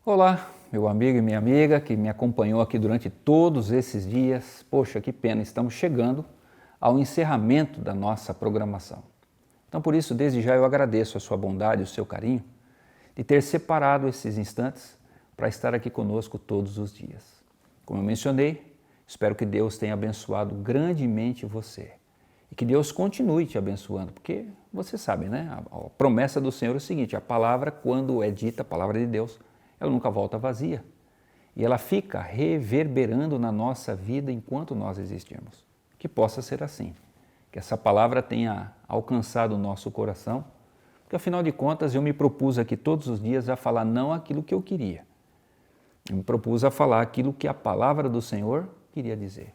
Olá, meu amigo e minha amiga que me acompanhou aqui durante todos esses dias. Poxa, que pena, estamos chegando ao encerramento da nossa programação. Então, por isso, desde já eu agradeço a sua bondade, o seu carinho, de ter separado esses instantes para estar aqui conosco todos os dias. Como eu mencionei, espero que Deus tenha abençoado grandemente você e que Deus continue te abençoando, porque você sabe, né? A promessa do Senhor é o seguinte: a palavra, quando é dita, a palavra de Deus, ela nunca volta vazia e ela fica reverberando na nossa vida enquanto nós existirmos. Que possa ser assim, que essa palavra tenha alcançado o nosso coração, porque afinal de contas eu me propus aqui todos os dias a falar não aquilo que eu queria, eu me propus a falar aquilo que a palavra do Senhor queria dizer.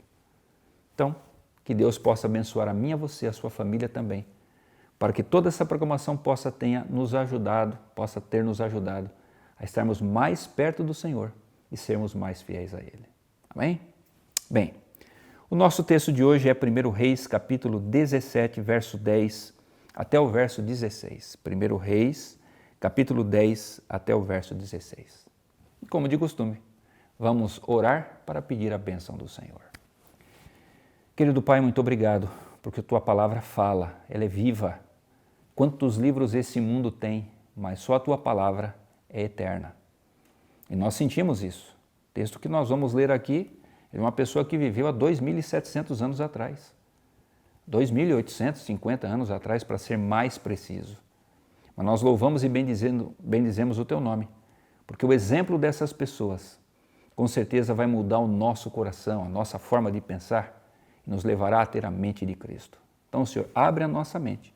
Então, que Deus possa abençoar a mim, a você, a sua família também, para que toda essa programação possa ter nos ajudado a estarmos mais perto do Senhor e sermos mais fiéis a Ele. Amém? Bem, o nosso texto de hoje é 1 Reis, capítulo 17, verso 10 até o verso 16. 1 Reis, capítulo 10 até o verso 16. E como de costume, vamos orar para pedir a bênção do Senhor. Querido Pai, muito obrigado, porque a Tua palavra fala, ela é viva. Quantos livros esse mundo tem, mas só a Tua palavra é eterna. E nós sentimos isso. O texto que nós vamos ler aqui é de uma pessoa que viveu há 2.700 anos atrás. 2.850 anos atrás, para ser mais preciso. Mas nós louvamos e bendizemos o Teu nome, porque o exemplo dessas pessoas com certeza vai mudar o nosso coração, a nossa forma de pensar, e nos levará a ter a mente de Cristo. Então, Senhor, abre a nossa mente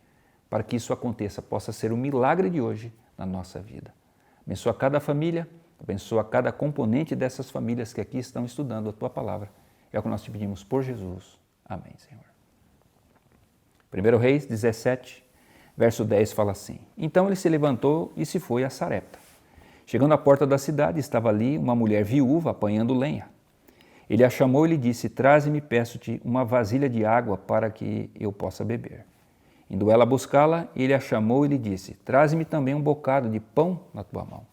para que isso aconteça, possa ser o milagre de hoje na nossa vida. Abençoa cada família, abençoa cada componente dessas famílias que aqui estão estudando a Tua palavra. É o que nós te pedimos por Jesus. Amém, Senhor. 1 Reis 17, verso 10 fala assim: Então ele se levantou e se foi a Sarepta. Chegando à porta da cidade, estava ali uma mulher viúva apanhando lenha. Ele a chamou e lhe disse: Traze-me, peço-te, uma vasilha de água para que eu possa beber. Indo ela buscá-la, ele a chamou e lhe disse: Traze-me também um bocado de pão na tua mão.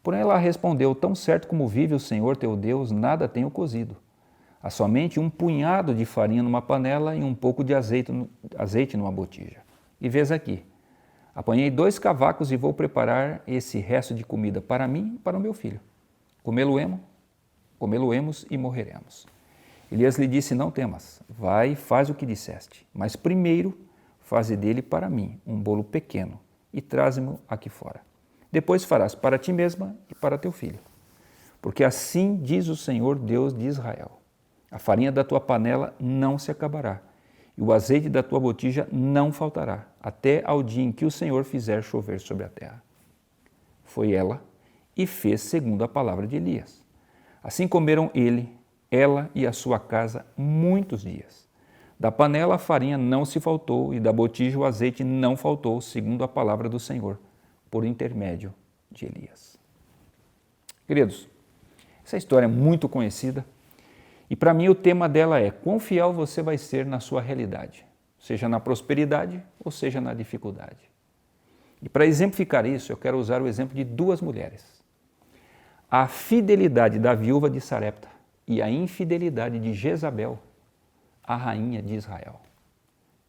Porém ela respondeu: Tão certo como vive o Senhor teu Deus, nada tenho cozido. Há somente um punhado de farinha numa panela e um pouco de azeite numa botija. E vês aqui, apanhei 2 cavacos e vou preparar esse resto de comida para mim e para o meu filho. Comê-lo-emos e morreremos. Elias lhe disse: Não temas, vai e faz o que disseste, mas primeiro faze dele para mim um bolo pequeno e traze-mo aqui fora. Depois farás para ti mesma e para teu filho. Porque assim diz o Senhor Deus de Israel: a farinha da tua panela não se acabará, e o azeite da tua botija não faltará, até ao dia em que o Senhor fizer chover sobre a terra. Foi ela e fez segundo a palavra de Elias. Assim comeram ela e a sua casa muitos dias. Da panela a farinha não se faltou, e da botija o azeite não faltou, segundo a palavra do Senhor, por intermédio de Elias. Queridos, essa história é muito conhecida, e para mim o tema dela é: quão fiel você vai ser na sua realidade, seja na prosperidade ou seja na dificuldade. E para exemplificar isso, eu quero usar o exemplo de 2 mulheres. A fidelidade da viúva de Sarepta e a infidelidade de Jezabel, a rainha de Israel.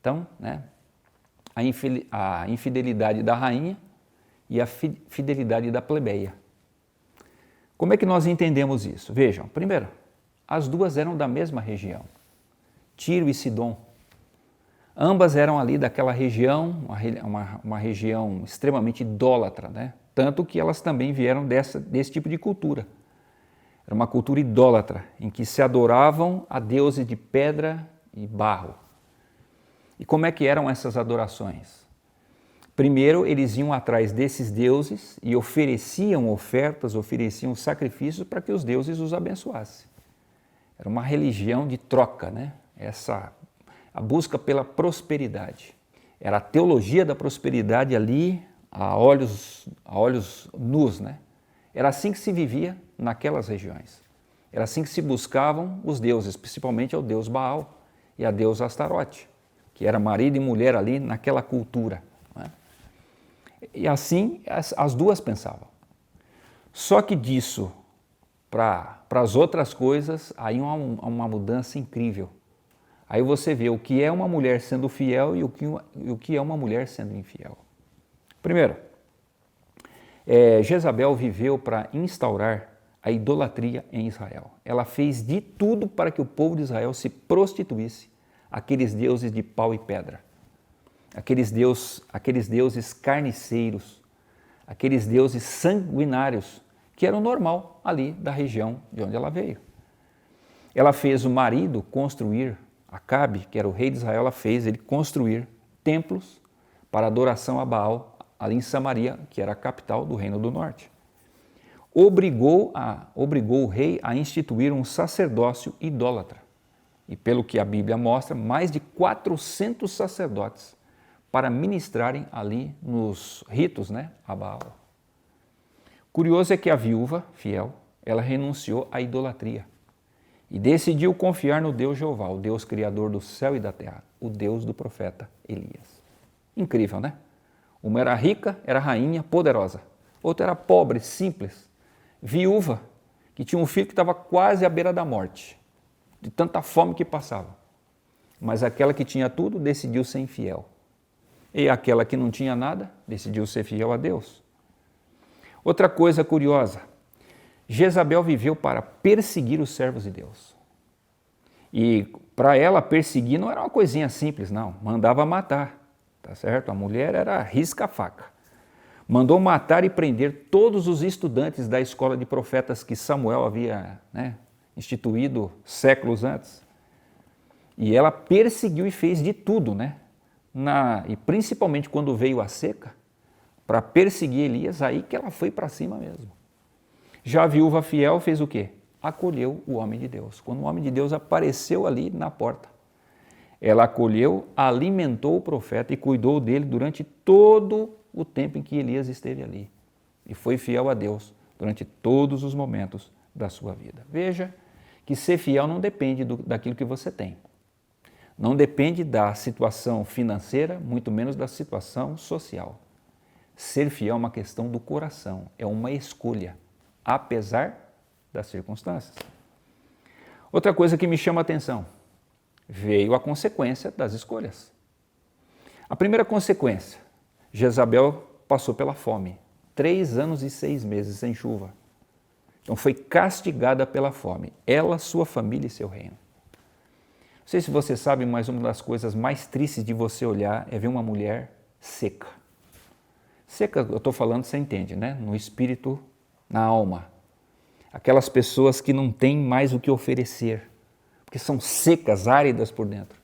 Então, a infidelidade da rainha e a fidelidade da plebeia. Como é que nós entendemos isso? Vejam, primeiro, as 2 eram da mesma região, Tiro e Sidom. Ambas eram ali daquela região, uma região extremamente idólatra, né? Tanto que elas também vieram desse tipo de cultura. Era uma cultura idólatra, em que se adoravam a deuses de pedra e barro. E como é que eram essas adorações? Primeiro, eles iam atrás desses deuses e ofereciam ofertas, ofereciam sacrifícios para que os deuses os abençoassem. Era uma religião de troca, né? A busca pela prosperidade. Era a teologia da prosperidade ali a olhos nus, né? Era assim que se vivia naquelas regiões. Era assim que se buscavam os deuses, principalmente ao deus Baal e a deusa Astarote, que era marido e mulher ali naquela cultura, né? E assim as 2 pensavam. Só que disso para as outras coisas, aí uma mudança incrível. Aí você vê o que é uma mulher sendo fiel e o que é uma mulher sendo infiel. Primeiro, Jezabel viveu para instaurar a idolatria em Israel. Ela fez de tudo para que o povo de Israel se prostituísse àqueles deuses de pau e pedra, aqueles deuses carniceiros, aqueles deuses sanguinários, que eram normal ali da região de onde ela veio. Ela fez o marido construir, Acabe, que era o rei de Israel, ela fez ele construir templos para adoração a Baal, ali em Samaria, que era a capital do Reino do Norte. Obrigou o rei a instituir um sacerdócio idólatra. E pelo que a Bíblia mostra, mais de 400 sacerdotes para ministrarem ali nos ritos, a Baal. Curioso é que a viúva fiel, ela renunciou à idolatria e decidiu confiar no Deus Jeová, o Deus criador do céu e da terra, o Deus do profeta Elias. Incrível, né? Uma era rica, era rainha, poderosa. Outra era pobre, simples, viúva, que tinha um filho que estava quase à beira da morte, de tanta fome que passava. Mas aquela que tinha tudo decidiu ser infiel. E aquela que não tinha nada decidiu ser fiel a Deus. Outra coisa curiosa, Jezabel viveu para perseguir os servos de Deus. E para ela perseguir não era uma coisinha simples, não. Mandava matar, tá certo? A mulher era risca-faca. Mandou matar e prender todos os estudantes da escola de profetas que Samuel havia instituído séculos antes. E ela perseguiu e fez de tudo, e principalmente quando veio a seca, para perseguir Elias, aí que ela foi para cima mesmo. Já a viúva fiel fez o quê? Acolheu o homem de Deus. Quando o homem de Deus apareceu ali na porta, ela acolheu, alimentou o profeta e cuidou dele durante todo o tempo em que Elias esteve ali. E foi fiel a Deus durante todos os momentos da sua vida. Veja que ser fiel não depende daquilo que você tem. Não depende da situação financeira, muito menos da situação social. Ser fiel é uma questão do coração, é uma escolha, apesar das circunstâncias. Outra coisa que me chama a atenção, veio a consequência das escolhas. A primeira consequência, Jezabel passou pela fome, 3 anos e 6 meses sem chuva. Então foi castigada pela fome, ela, sua família e seu reino. Não sei se você sabe, mas uma das coisas mais tristes de você olhar é ver uma mulher seca. Seca, eu estou falando, você entende, no espírito, na alma. Aquelas pessoas que não têm mais o que oferecer, porque são secas, áridas por dentro.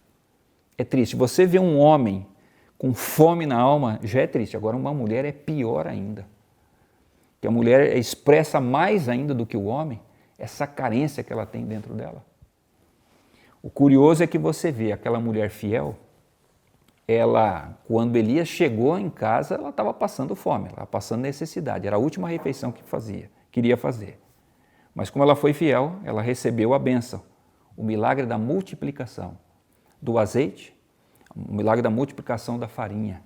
É triste. Você vê um homem com fome na alma, já é triste. Agora, uma mulher é pior ainda. Que a mulher expressa mais ainda do que o homem essa carência que ela tem dentro dela. O curioso é que você vê aquela mulher fiel, quando Elias chegou em casa, ela estava passando fome, ela estava passando necessidade, era a última refeição que queria fazer. Mas como ela foi fiel, ela recebeu a bênção, o milagre da multiplicação do azeite, o milagre da multiplicação da farinha.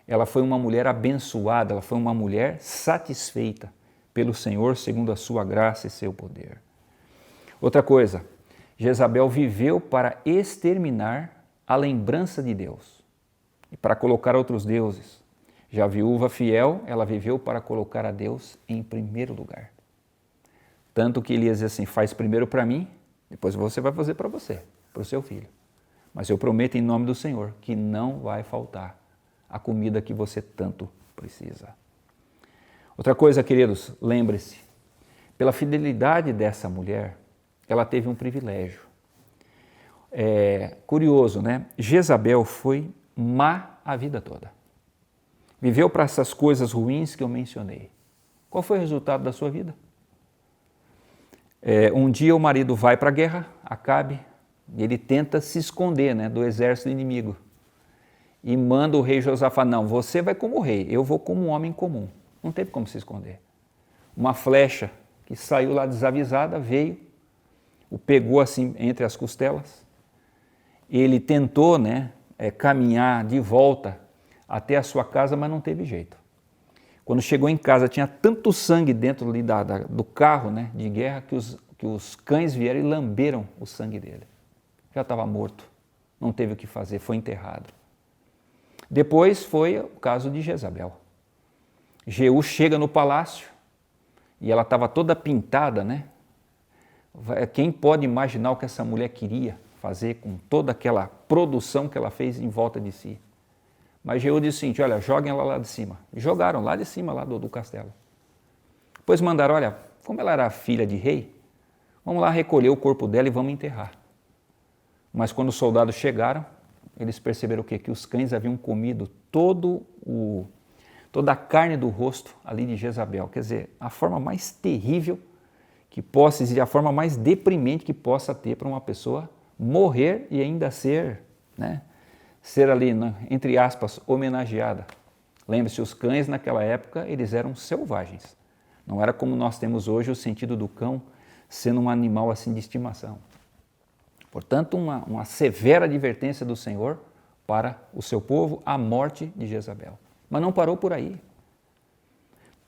Ela foi uma mulher abençoada, ela foi uma mulher satisfeita pelo Senhor segundo a sua graça e seu poder. Outra coisa, Jezabel viveu para exterminar a lembrança de Deus e para colocar outros deuses. Já a viúva fiel, ela viveu para colocar a Deus em primeiro lugar. Tanto que Elias diz assim, faz primeiro para mim, depois você vai fazer para você, para o seu filho. Mas eu prometo em nome do Senhor que não vai faltar a comida que você tanto precisa. Outra coisa, queridos, lembre-se, pela fidelidade dessa mulher, ela teve um privilégio. Curioso, Jezabel foi má a vida toda. Viveu para essas coisas ruins que eu mencionei. Qual foi o resultado da sua vida? Um dia o marido vai para a guerra, Acabe, e ele tenta se esconder do exército inimigo. E manda o rei Josafá, não, você vai como rei, eu vou como um homem comum. Não teve como se esconder. Uma flecha que saiu lá desavisada, veio, o pegou assim entre as costelas. Ele tentou caminhar de volta até a sua casa, mas não teve jeito. Quando chegou em casa, tinha tanto sangue dentro ali do carro, né, de guerra, que os cães vieram e lamberam o sangue dele. Já estava morto, não teve o que fazer, foi enterrado. Depois foi o caso de Jezabel. Jeú chega no palácio e ela estava toda pintada, né? Quem pode imaginar o que essa mulher queria fazer com toda aquela produção que ela fez em volta de si? Mas Jeú disse o seguinte: olha, joguem ela lá de cima. E jogaram lá de cima lá do castelo. Depois mandaram: olha, como ela era filha de rei, vamos lá recolher o corpo dela e vamos enterrar. Mas quando os soldados chegaram, eles perceberam o quê? Que os cães haviam comido toda a carne do rosto ali de Jezabel. Quer dizer, a forma mais terrível que possa existir, a forma mais deprimente que possa ter para uma pessoa morrer e ainda ser, né, ser ali, entre aspas, homenageada. Lembre-se, os cães naquela época, eles eram selvagens. Não era como nós temos hoje o sentido do cão sendo um animal assim de estimação. Portanto, uma severa advertência do Senhor para o seu povo, a morte de Jezabel. Mas não parou por aí.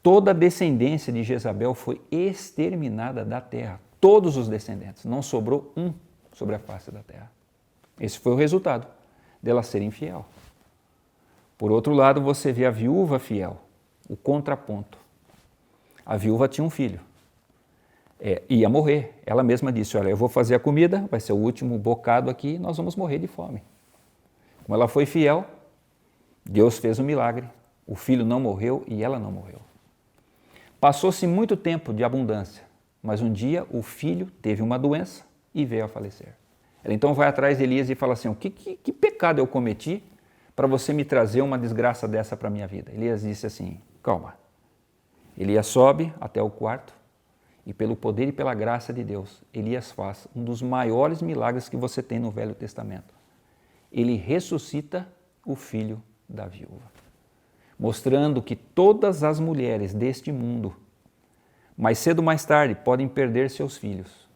Toda a descendência de Jezabel foi exterminada da terra. Todos os descendentes. Não sobrou um sobre a face da terra. Esse foi o resultado dela ser infiel. Por outro lado, você vê a viúva fiel, o contraponto. A viúva tinha um filho. Ia morrer. Ela mesma disse: olha, eu vou fazer a comida, vai ser o último bocado aqui, nós vamos morrer de fome. Como ela foi fiel, Deus fez um milagre. O filho não morreu e ela não morreu. Passou-se muito tempo de abundância, mas um dia o filho teve uma doença e veio a falecer. Ela então vai atrás de Elias e fala assim: que pecado eu cometi para você me trazer uma desgraça dessa para a minha vida? Elias disse assim: calma. Elias sobe até o quarto e pelo poder e pela graça de Deus, Elias faz um dos maiores milagres que você tem no Velho Testamento. Ele ressuscita o filho da viúva, mostrando que todas as mulheres deste mundo, mais cedo ou mais tarde, podem perder seus filhos.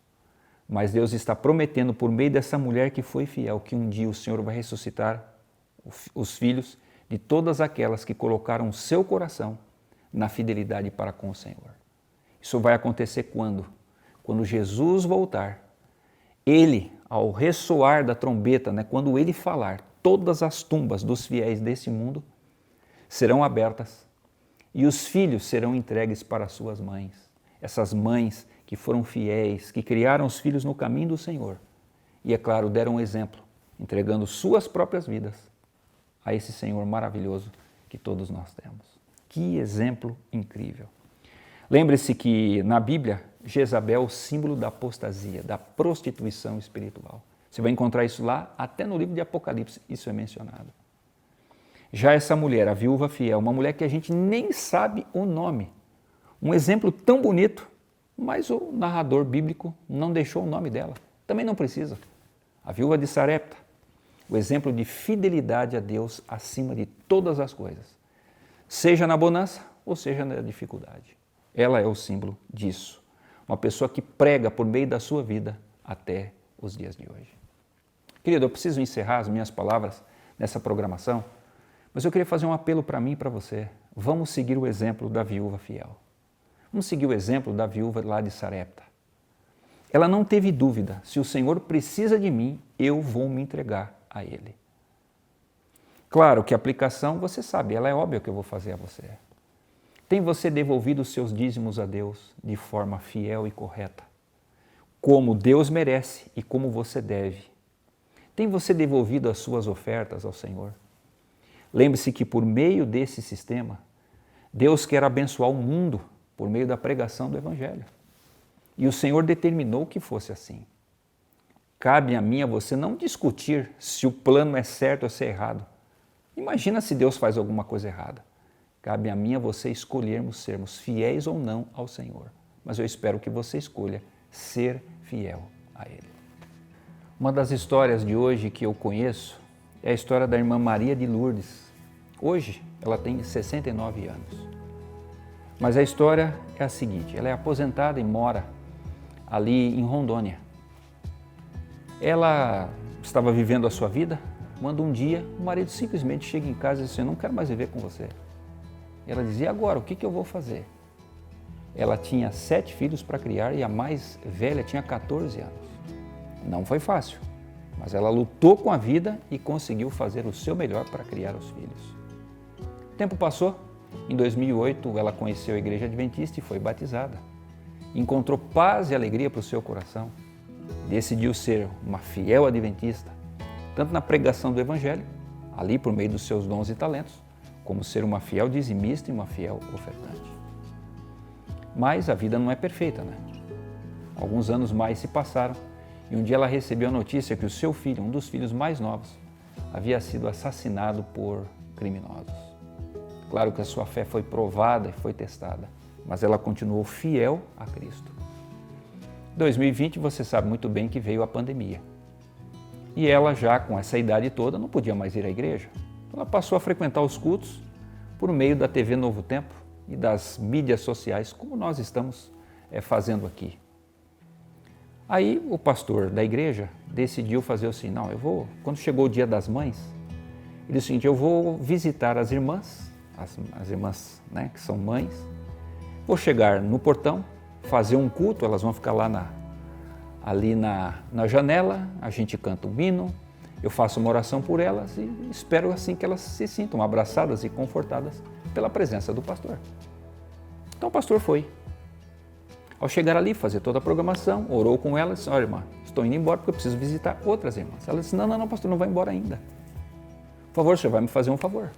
Mas Deus está prometendo por meio dessa mulher que foi fiel, que um dia o Senhor vai ressuscitar os filhos de todas aquelas que colocaram o seu coração na fidelidade para com o Senhor. Isso vai acontecer quando? Quando Jesus voltar. Ele, ao ressoar da trombeta, né, quando ele falar, todas as tumbas dos fiéis desse mundo serão abertas e os filhos serão entregues para suas mães. Essas mães que foram fiéis, que criaram os filhos no caminho do Senhor e, é claro, deram um exemplo, entregando suas próprias vidas a esse Senhor maravilhoso que todos nós temos. Que exemplo incrível! Lembre-se que na Bíblia, Jezabel é o símbolo da apostasia, da prostituição espiritual. Você vai encontrar isso lá, até no livro de Apocalipse, isso é mencionado. Já essa mulher, a viúva fiel, uma mulher que a gente nem sabe o nome. Um exemplo tão bonito, mas o narrador bíblico não deixou o nome dela. Também não precisa. A viúva de Sarepta, o exemplo de fidelidade a Deus acima de todas as coisas. Seja na bonança ou seja na dificuldade. Ela é o símbolo disso. Uma pessoa que prega por meio da sua vida até os dias de hoje. Querido, eu preciso encerrar as minhas palavras nessa programação, mas eu queria fazer um apelo para mim e para você. Vamos seguir o exemplo da viúva fiel. Vamos seguir o exemplo da viúva lá de Sarepta. Ela não teve dúvida: se o Senhor precisa de mim, eu vou me entregar a Ele. Claro que a aplicação, você sabe, ela é óbvia que eu vou fazer a você. Tem você devolvido os seus dízimos a Deus de forma fiel e correta? Como Deus merece e como você deve? Tem você devolvido as suas ofertas ao Senhor? Lembre-se que por meio desse sistema, Deus quer abençoar o mundo por meio da pregação do Evangelho. E o Senhor determinou que fosse assim. Cabe a mim e a você não discutir se o plano é certo ou se é errado. Imagina se Deus faz alguma coisa errada. Cabe a mim e a você escolhermos sermos fiéis ou não ao Senhor. Mas eu espero que você escolha ser fiel a Ele. Uma das histórias de hoje que eu conheço é a história da irmã Maria de Lourdes. Hoje ela tem 69 anos. Mas a história é a seguinte: ela é aposentada e mora ali em Rondônia. Ela estava vivendo a sua vida quando um dia o marido simplesmente chega em casa e diz assim: eu não quero mais viver com você. E ela dizia, e agora, o que eu vou fazer? Ela tinha 7 filhos para criar e a mais velha tinha 14 anos. Não foi fácil, mas ela lutou com a vida e conseguiu fazer o seu melhor para criar os filhos. O tempo passou, em 2008 ela conheceu a Igreja Adventista e foi batizada. Encontrou paz e alegria para o seu coração. Decidiu ser uma fiel adventista, tanto na pregação do Evangelho, ali por meio dos seus dons e talentos, como ser uma fiel dizimista e uma fiel ofertante. Mas a vida não é perfeita, né? Alguns anos mais se passaram e um dia ela recebeu a notícia que o seu filho, um dos filhos mais novos, havia sido assassinado por criminosos. Claro que a sua fé foi provada e foi testada, mas ela continuou fiel a Cristo. Em 2020, você sabe muito bem que veio a pandemia. E ela, já com essa idade toda, não podia mais ir à igreja. Ela passou a frequentar os cultos por meio da TV Novo Tempo e das mídias sociais, como nós estamos fazendo aqui. Aí o pastor da igreja decidiu fazer assim, não, quando chegou o Dia das Mães, ele disse o seguinte, eu vou visitar as irmãs, né, que são mães, vou chegar no portão, fazer um culto, elas vão ficar lá ali na janela, a gente canta um hino, eu faço uma oração por elas e espero assim que elas se sintam abraçadas e confortadas pela presença do pastor. Então o pastor foi. Ao chegar ali, fazer toda a programação, orou com elas, disse, olha irmã, estou indo embora porque eu preciso visitar outras irmãs. Ela disse, não, pastor, não vai embora ainda. Por favor, o senhor vai me fazer um favor.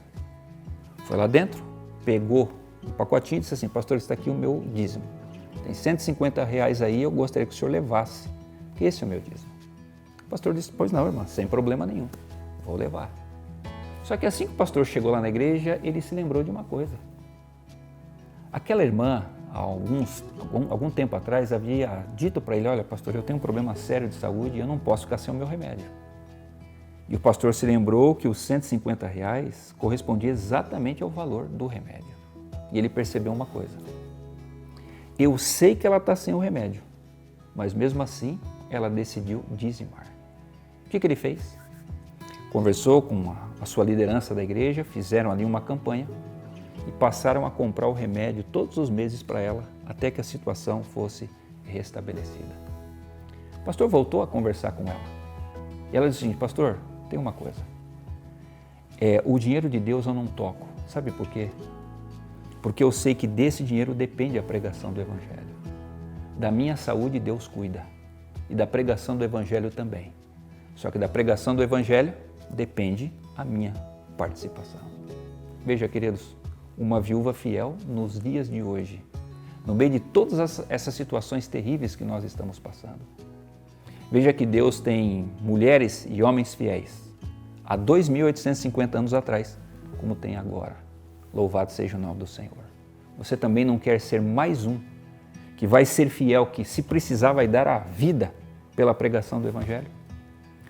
Foi lá dentro, pegou um pacotinho e disse assim, pastor, está aqui o meu dízimo. Tem R$150 aí, eu gostaria que o senhor levasse, porque esse é o meu dízimo. O pastor disse, pois não, irmã, sem problema nenhum, vou levar. Só que assim que o pastor chegou lá na igreja, ele se lembrou de uma coisa. Aquela irmã, há algum tempo atrás, havia dito para ele, olha pastor, eu tenho um problema sério de saúde e eu não posso ficar sem o meu remédio. E o pastor se lembrou que os R$150 correspondia exatamente ao valor do remédio. E ele percebeu uma coisa. Eu sei que ela está sem o remédio, mas mesmo assim ela decidiu dizimar. O que ele fez? Conversou com a sua liderança da igreja, fizeram ali uma campanha e passaram a comprar o remédio todos os meses para ela, até que a situação fosse restabelecida. O pastor voltou a conversar com ela. E ela disse assim, pastor, tem uma coisa. O dinheiro de Deus eu não toco. Sabe por quê? Porque eu sei que desse dinheiro depende a pregação do Evangelho. Da minha saúde Deus cuida. E da pregação do Evangelho também. Só que da pregação do Evangelho depende a minha participação. Veja, queridos, uma viúva fiel nos dias de hoje, no meio de todas essas situações terríveis que nós estamos passando. Veja que Deus tem mulheres e homens fiéis, há 2.850 anos atrás, como tem agora. Louvado seja o nome do Senhor. Você também não quer ser mais um que vai ser fiel, que se precisar vai dar a vida pela pregação do Evangelho?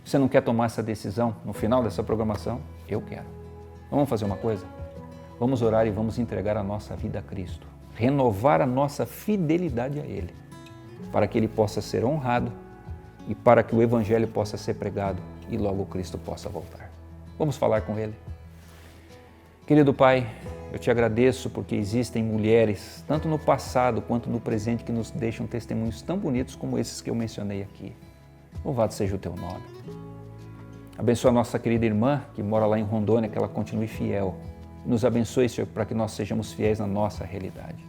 Você não quer tomar essa decisão no final dessa programação? Eu quero. Vamos fazer uma coisa? Vamos orar e vamos entregar a nossa vida a Cristo. Renovar a nossa fidelidade a Ele, para que Ele possa ser honrado e para que o Evangelho possa ser pregado e logo Cristo possa voltar. Vamos falar com Ele. Querido Pai, eu te agradeço porque existem mulheres, tanto no passado quanto no presente, que nos deixam testemunhos tão bonitos como esses que eu mencionei aqui. Louvado seja o Teu nome. Abençoa a nossa querida irmã que mora lá em Rondônia, que ela continue fiel. Nos abençoe, Senhor, para que nós sejamos fiéis na nossa realidade.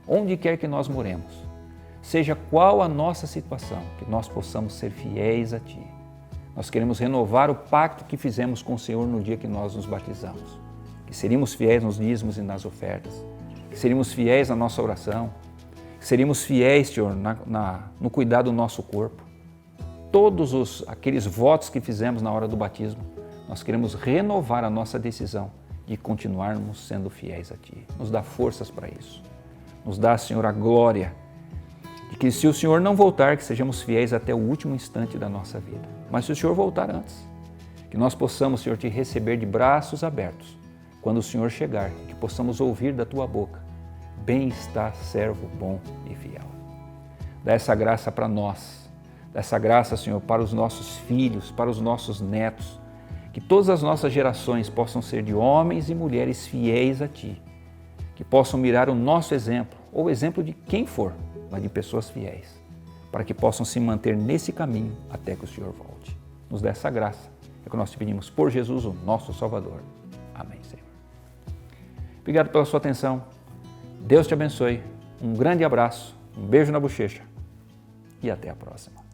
Onde quer que nós moremos, seja qual a nossa situação, que nós possamos ser fiéis a Ti. Nós queremos renovar o pacto que fizemos com o Senhor no dia que nós nos batizamos. Que seríamos fiéis nos dízimos e nas ofertas, que seríamos fiéis na nossa oração, que seríamos fiéis, Senhor, no cuidado do nosso corpo. Todos aqueles votos que fizemos na hora do batismo, nós queremos renovar a nossa decisão de continuarmos sendo fiéis a Ti. Nos dá forças para isso. Nos dá, Senhor, a glória de que se o Senhor não voltar, que sejamos fiéis até o último instante da nossa vida. Mas se o Senhor voltar antes, que nós possamos, Senhor, Te receber de braços abertos, quando o Senhor chegar, que possamos ouvir da Tua boca, bem está, servo bom e fiel. Dá essa graça para nós, dá essa graça, Senhor, para os nossos filhos, para os nossos netos, que todas as nossas gerações possam ser de homens e mulheres fiéis a Ti, que possam mirar o nosso exemplo, ou o exemplo de quem for, mas de pessoas fiéis, para que possam se manter nesse caminho até que o Senhor volte. Nos dê essa graça, é o que nós te pedimos por Jesus, o nosso Salvador. Amém, Senhor. Obrigado pela sua atenção. Deus te abençoe. Um grande abraço, um beijo na bochecha e até a próxima.